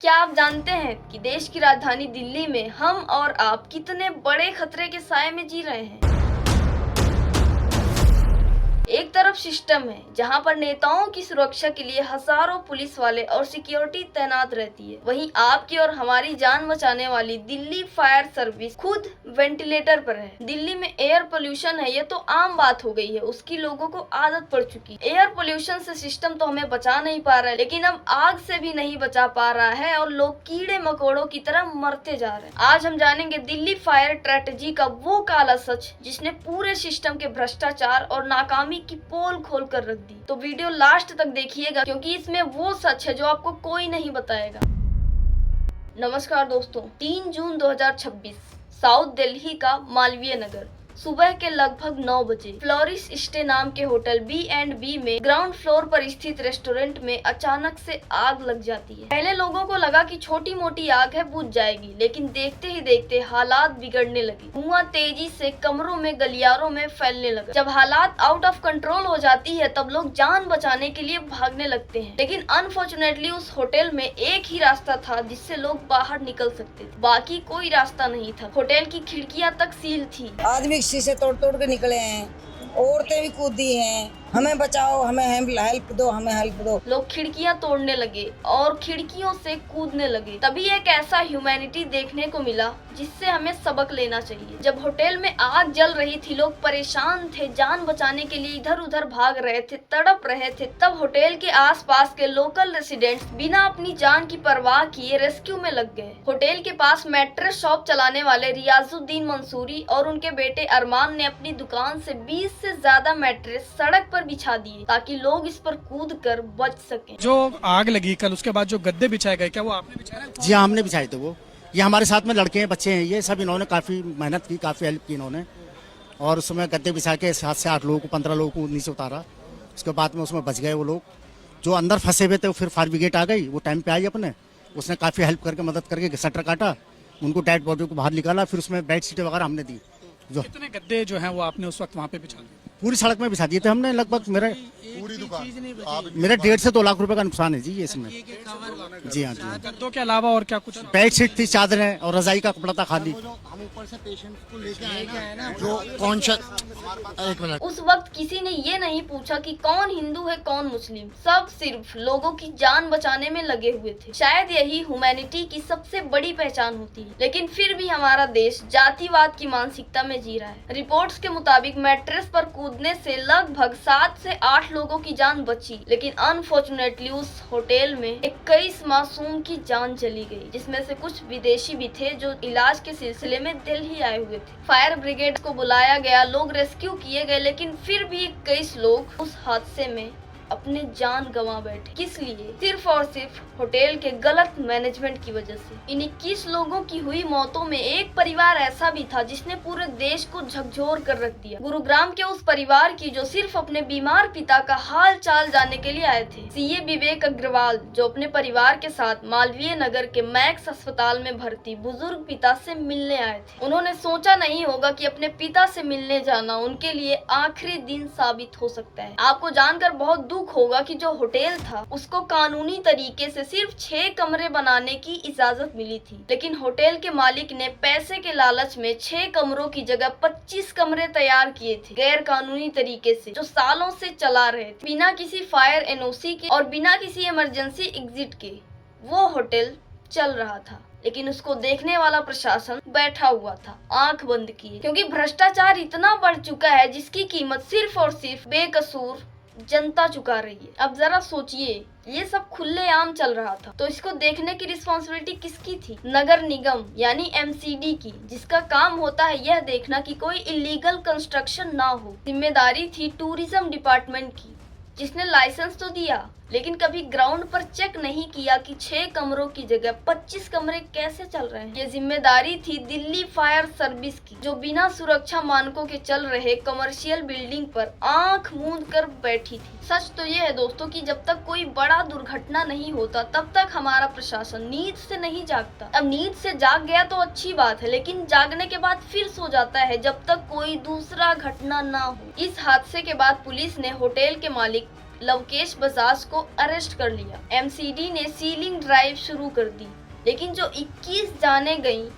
क्या आप जानते हैं कि देश की राजधानी दिल्ली में हम और आप कितने बड़े खतरे के साए में जी रहे हैं। एक तरफ सिस्टम है जहां पर नेताओं की सुरक्षा के लिए हजारों पुलिस वाले और सिक्योरिटी तैनात रहती है, वहीं आपकी और हमारी जान बचाने वाली दिल्ली फायर सर्विस खुद वेंटिलेटर पर है। दिल्ली में एयर पोल्यूशन है, ये तो आम बात हो गई है, उसकी लोगों को आदत पड़ चुकी है। एयर पोल्यूशन से सिस्टम तो हमें बचा नहीं पा रहा है, लेकिन अब आग से भी नहीं बचा पा रहा है और लोग कीड़े मकोड़ों की तरह मरते जा रहे हैं। आज हम जानेंगे दिल्ली फायर स्ट्रेटेजी का वो काला सच जिसने पूरे सिस्टम के भ्रष्टाचार और नाकामी की पोल खोल कर रख दी। तो वीडियो लास्ट तक देखिएगा क्योंकि इसमें वो सच है जो आपको कोई नहीं बताएगा। नमस्कार दोस्तों, 3 जून 2026 साउथ दिल्ली का मालवीय नगर, सुबह के लगभग 9 बजे फ्लोरिस स्टे नाम के होटल B&B में ग्राउंड फ्लोर पर स्थित रेस्टोरेंट में अचानक से आग लग जाती है। पहले लोगों को लगा कि छोटी मोटी आग है, बुझ जाएगी, लेकिन देखते ही देखते हालात बिगड़ने लगे। धुआं तेजी से कमरों में, गलियारों में फैलने लगा। जब हालात आउट ऑफ कंट्रोल हो जाती है तब लोग जान बचाने के लिए भागने लगते हैं, लेकिन अनफॉर्चुनेटली उस होटल में एक ही रास्ता था जिससे लोग बाहर निकल सकते थे, बाकी कोई रास्ता नहीं था। होटल की खिड़कियां तक सील थी। आदमी शीशे तोड़ तोड़ के निकले हैं, औरतें भी कूदी हैं, हमें बचाओ, हमें हेल्प दो, हमें हेल्प दो। लोग खिड़कियां तोड़ने लगे और खिड़कियों से कूदने लगे। तभी एक ऐसा ह्यूमैनिटी देखने को मिला जिससे हमें सबक लेना चाहिए। जब होटल में आग जल रही थी, लोग परेशान थे, जान बचाने के लिए इधर उधर भाग रहे थे, तड़प रहे थे, तब होटल के आसपास के लोकल रेसिडेंट्स बिना अपनी जान की परवाह किए रेस्क्यू में लग गए। होटल के पास मैट्रेस शॉप चलाने वाले रियाजुद्दीन मंसूरी और उनके बेटे अरमान ने अपनी दुकान से 20 से ज्यादा मैट्रेस सड़क पर बिछा दिए ताकि लोग इस पर कूद कर बच सकें। जो आग लगी कल, उसके बाद जो गद्दे बिछाए गए, क्या वो आपने बिछाए? जी हाँ, हमने बिछाए थे। वो ये हमारे साथ में लड़के हैं, बच्चे हैं, ये सब इन्होंने काफ़ी मेहनत की, काफ़ी हेल्प की इन्होंने, और उसमें गद्दे बिछा के 7 से 8 लोगों को, 15 लोगों को नीचे उतारा। उसके बाद में उसमें बच गए वो लोग जो अंदर फंसे हुए थे। फिर फायर ब्रिगेड आ गई, वो टाइम पे आई अपने, उसने काफ़ी हेल्प करके, मदद करके शटर काटा, उनको डेड बॉडी को बाहर निकाला। फिर उसमें बेड शीटें वगैरह हमने दी। जो कितने गद्दे जो हैं वो आपने उस वक्त वहाँ पे बिछा दिए? पूरी सड़क में बिछा दिए थे हमने। लगभग मेरे 1.5 से 2 लाख रुपए का नुकसान है जी ये इसमें। जी हाँ, जी। गद्दों के अलावा और क्या कुछ? बेड शीट थी, चादरें और रजाई का कपड़ा था खाली। हम ऊपर से पेशेंट को लेके आए ना, जो कॉन्शियस। एक मिनट, उस वक्त किसी ने ये नहीं पूछा कि कौन हिंदू है कौन मुस्लिम, सब सिर्फ लोगों की जान बचाने में लगे हुए थे। शायद यही ह्यूमैनिटी की सबसे बड़ी पहचान होती है, लेकिन फिर भी हमारा देश जातिवाद की मानसिकता में जी रहा है। रिपोर्ट्स के मुताबिक मैट्रेस पर कूदने से लगभग 7 से 8 लोगों की जान बची, लेकिन अनफॉर्चुनेटली उस होटल में 21 मासूम की जान चली गई, जिसमें से कुछ विदेशी भी थे जो इलाज के सिलसिले में दिल्ली आए हुए थे। फायर ब्रिगेड को बुलाया गया, लोग रेस्क्यू किए गए, लेकिन फिर भी 21 लोग उस हादसे में अपने जान गंवा बैठे। किस लिए? सिर्फ और सिर्फ होटल के गलत मैनेजमेंट की वजह से। इन 21 लोगों की हुई मौतों में एक परिवार ऐसा भी था जिसने पूरे देश को झकझोर कर रख दिया। गुरुग्राम के उस परिवार की जो सिर्फ अपने बीमार पिता का हाल चाल जानने के लिए आए थे। सीए विवेक अग्रवाल जो अपने परिवार के साथ मालवीय नगर के मैक्स अस्पताल में भर्ती बुजुर्ग पिता से मिलने आए थे। उन्होंने सोचा नहीं होगा कि अपने पिता से मिलने जाना उनके लिए आखिरी दिन साबित हो सकता है। आपको जानकर बहुत दुख होगा कि जो होटल था उसको कानूनी तरीके से सिर्फ 6 कमरे बनाने की इजाजत मिली थी, लेकिन होटल के मालिक ने पैसे के लालच में 6 कमरों की जगह 25 कमरे तैयार किए थे गैर कानूनी तरीके से, जो सालों से चला रहे थे बिना किसी फायर एनओसी के और बिना किसी इमरजेंसी एग्जिट के। वो होटल चल रहा था, लेकिन उसको देखने वाला प्रशासन बैठा हुआ था आंख बंद किए, क्योंकि भ्रष्टाचार इतना बढ़ चुका है जिसकी कीमत सिर्फ और सिर्फ बेकसूर जनता चुका रही है। अब जरा सोचिए, ये सब खुलेआम चल रहा था तो इसको देखने की रिस्पॉन्सिबिलिटी किसकी थी? नगर निगम यानी MCD की, जिसका काम होता है यह देखना कि कोई इलीगल कंस्ट्रक्शन ना हो। जिम्मेदारी थी टूरिज्म डिपार्टमेंट की, जिसने लाइसेंस तो दिया लेकिन कभी ग्राउंड पर चेक नहीं किया कि 6 कमरों की जगह 25 कमरे कैसे चल रहे हैं। ये जिम्मेदारी थी दिल्ली फायर सर्विस की, जो बिना सुरक्षा मानकों के चल रहे कमर्शियल बिल्डिंग पर आंख मूंद कर बैठी थी। सच तो ये है दोस्तों कि जब तक कोई बड़ा दुर्घटना नहीं होता तब तक हमारा प्रशासन नींद से नहीं जागता। अब नींद से जाग गया तो अच्छी बात है, लेकिन जागने के बाद फिर सो जाता है जब तक कोई दूसरा घटना ना हो। इस हादसे के बाद पुलिस ने होटल के मालिक लवकेश बजाज को अरेस्ट कर लिया। एमसीडी ने सीलिंग ड्राइव शुरू कर दी, लेकिन जो 21 जानें गईं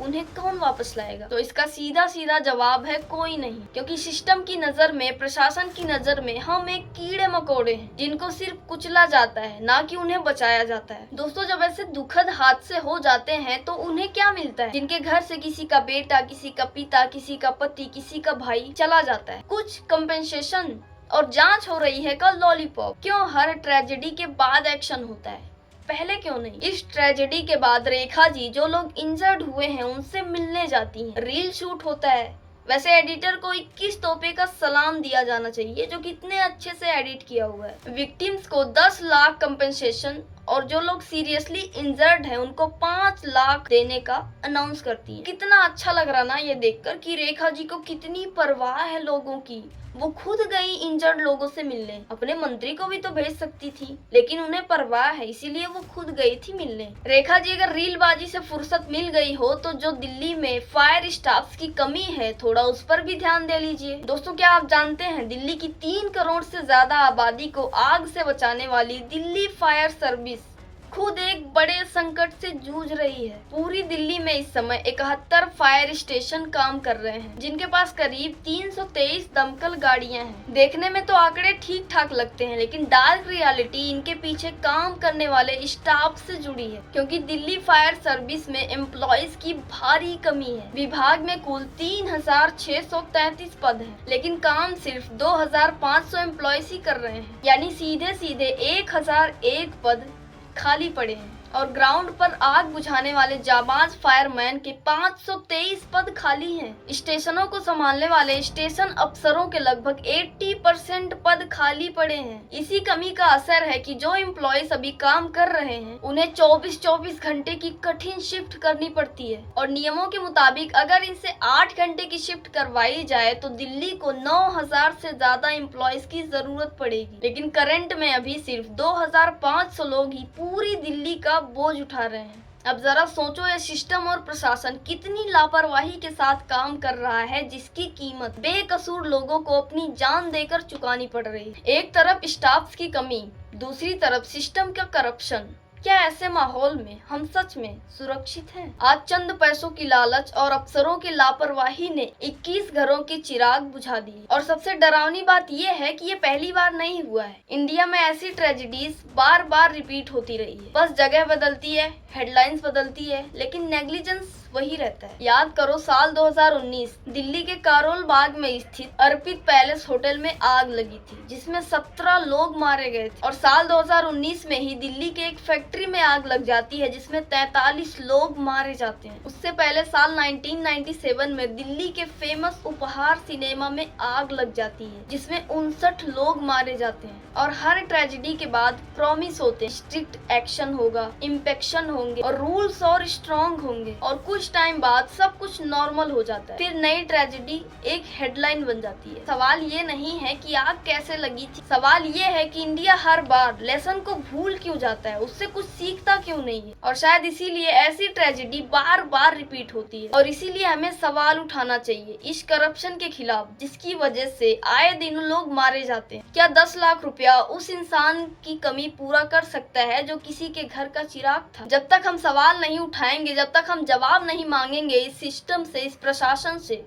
उन्हें कौन वापस लाएगा? तो इसका सीधा सीधा जवाब है कोई नहीं, क्योंकि सिस्टम की नजर में, प्रशासन की नजर में हम एक कीड़े मकोड़े हैं जिनको सिर्फ कुचला जाता है, ना कि उन्हें बचाया जाता है। दोस्तों, जब ऐसे दुखद हादसे हो जाते हैं तो उन्हें क्या मिलता है? जिनके घर से किसी का बेटा, किसी का पिता, किसी का पति, किसी का भाई चला जाता है, कुछ कंपेंसेशन और जांच हो रही है का लॉलीपॉप। क्यों हर ट्रेजेडी के बाद एक्शन होता है, पहले क्यों नहीं? इस ट्रेजेडी के बाद रेखा जी, जो लोग इंजर्ड हुए हैं, उनसे मिलने जाती हैं, रील शूट होता है। वैसे एडिटर को 21 तोहफे का सलाम दिया जाना चाहिए, जो कितने अच्छे से एडिट किया हुआ है। विक्टिम्स को 10 लाख कंपेंसेशन और जो लोग सीरियसली इंजर्ड हैं उनको 5 लाख देने का अनाउंस करती है। कितना अच्छा लग रहा ना ये देखकर कि रेखा जी को कितनी परवाह है लोगों की। वो खुद गई इंजर्ड लोगों से मिलने, अपने मंत्री को भी तो भेज सकती थी, लेकिन उन्हें परवाह है, इसीलिए वो खुद गई थी मिलने। रेखा जी अगर रीलबाजी से फुर्सत मिल गई हो तो जो दिल्ली में फायर स्टाफ की कमी है, थोड़ा उस पर भी ध्यान दे लीजिए। दोस्तों, क्या आप जानते हैं दिल्ली की 3 करोड़ से ज्यादा आबादी को आग से बचाने वाली दिल्ली फायर सर्विस खुद एक बड़े संकट से जूझ रही है। पूरी दिल्ली में इस समय 71 फायर स्टेशन काम कर रहे हैं, जिनके पास करीब 323 दमकल गाड़ियां हैं। देखने में तो आंकड़े ठीक ठाक लगते हैं, लेकिन डार्क रियलिटी इनके पीछे काम करने वाले स्टाफ से जुड़ी है, क्योंकि दिल्ली फायर सर्विस में एम्प्लॉइज की भारी कमी है। विभाग में कुल 3633 पद हैं, लेकिन काम सिर्फ 2500 एम्प्लॉइज ही कर रहे हैं, यानी सीधे सीधे 1001 पद खाली पड़े हैं। और ग्राउंड पर आग बुझाने वाले जाबाज फायरमैन के 523 पद खाली हैं। स्टेशनों को संभालने वाले स्टेशन अफसरों के लगभग 80% पद खाली पड़े हैं। इसी कमी का असर है कि जो एम्प्लॉयज अभी काम कर रहे हैं उन्हें 24-24 घंटे की कठिन शिफ्ट करनी पड़ती है, और नियमों के मुताबिक अगर इनसे 8 घंटे की शिफ्ट करवाई जाए तो दिल्ली को 9000 से ज्यादा एम्प्लॉयज की जरूरत पड़ेगी। लेकिन करंट में अभी सिर्फ 2500 लोग ही पूरी दिल्ली का बोझ उठा रहे हैं। अब जरा सोचो, ये सिस्टम और प्रशासन कितनी लापरवाही के साथ काम कर रहा है, जिसकी कीमत बेकसूर लोगों को अपनी जान देकर चुकानी पड़ रही है। एक तरफ स्टाफ की कमी, दूसरी तरफ सिस्टम का करप्शन। क्या ऐसे माहौल में हम सच में सुरक्षित हैं? आज चंद पैसों की लालच और अफसरों की लापरवाही ने 21 घरों के चिराग बुझा दिए। और सबसे डरावनी बात यह है कि ये पहली बार नहीं हुआ है। इंडिया में ऐसी ट्रेजेडीज बार बार रिपीट होती रही है, बस जगह बदलती है, हेडलाइंस बदलती है, लेकिन नेग्लिजेंस वही रहता है। याद करो, साल 2019 दिल्ली के कारोल बाग में स्थित अर्पित पैलेस होटल में आग लगी थी, जिसमें 17 लोग मारे गए थे। और साल 2019 में ही दिल्ली के एक फैक्ट्री में आग लग जाती है, जिसमें 43 लोग मारे जाते हैं। उससे पहले साल 1997 में दिल्ली के फेमस उपहार सिनेमा में आग लग जाती है, जिसमें 59 लोग मारे जाते हैं। और हर ट्रेजेडी के बाद प्रॉमिस होते हैं, स्ट्रिक्ट एक्शन होगा, इंस्पेक्शन होंगे और रूल्स और स्ट्रॉन्ग होंगे, और कुछ टाइम बाद सब कुछ नॉर्मल हो जाता है। फिर नई ट्रेजेडी एक हेडलाइन बन जाती है। सवाल ये नहीं है कि आग कैसे लगी थी, सवाल ये है कि इंडिया हर बार लेसन को भूल क्यों जाता है, उससे कुछ सीखता क्यों नहीं है। और शायद इसीलिए ऐसी ट्रेजेडी बार बार रिपीट होती है। और इसीलिए हमें सवाल उठाना चाहिए इस करप्शन के खिलाफ, जिसकी वजह से आए दिन लोग मारे जाते हैं। क्या 10 लाख रुपया उस इंसान की कमी पूरा कर सकता है जो किसी के घर का चिराग था? जब तक हम सवाल नहीं उठाएंगे, जब तक हम जवाब नहीं मांगेंगे इस सिस्टम से, इस प्रशासन से,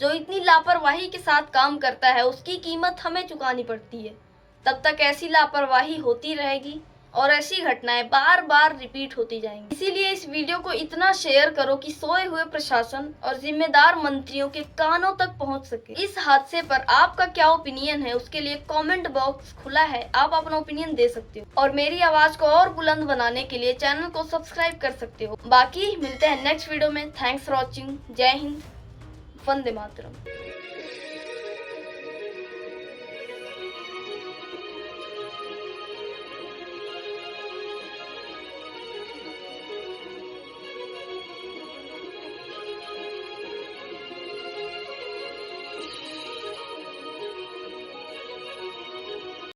जो इतनी लापरवाही के साथ काम करता है, उसकी कीमत हमें चुकानी पड़ती है, तब तक ऐसी लापरवाही होती रहेगी और ऐसी घटनाएं बार बार रिपीट होती जाएंगी। इसीलिए इस वीडियो को इतना शेयर करो कि सोए हुए प्रशासन और जिम्मेदार मंत्रियों के कानों तक पहुंच सके। इस हादसे पर आपका क्या ओपिनियन है, उसके लिए कमेंट बॉक्स खुला है, आप अपना ओपिनियन दे सकते हो। और मेरी आवाज को और बुलंद बनाने के लिए चैनल को सब्सक्राइब कर सकते हो। बाकी मिलते हैं नेक्स्ट वीडियो में। Thanks for watching. जय हिंद, वंदे मातरम।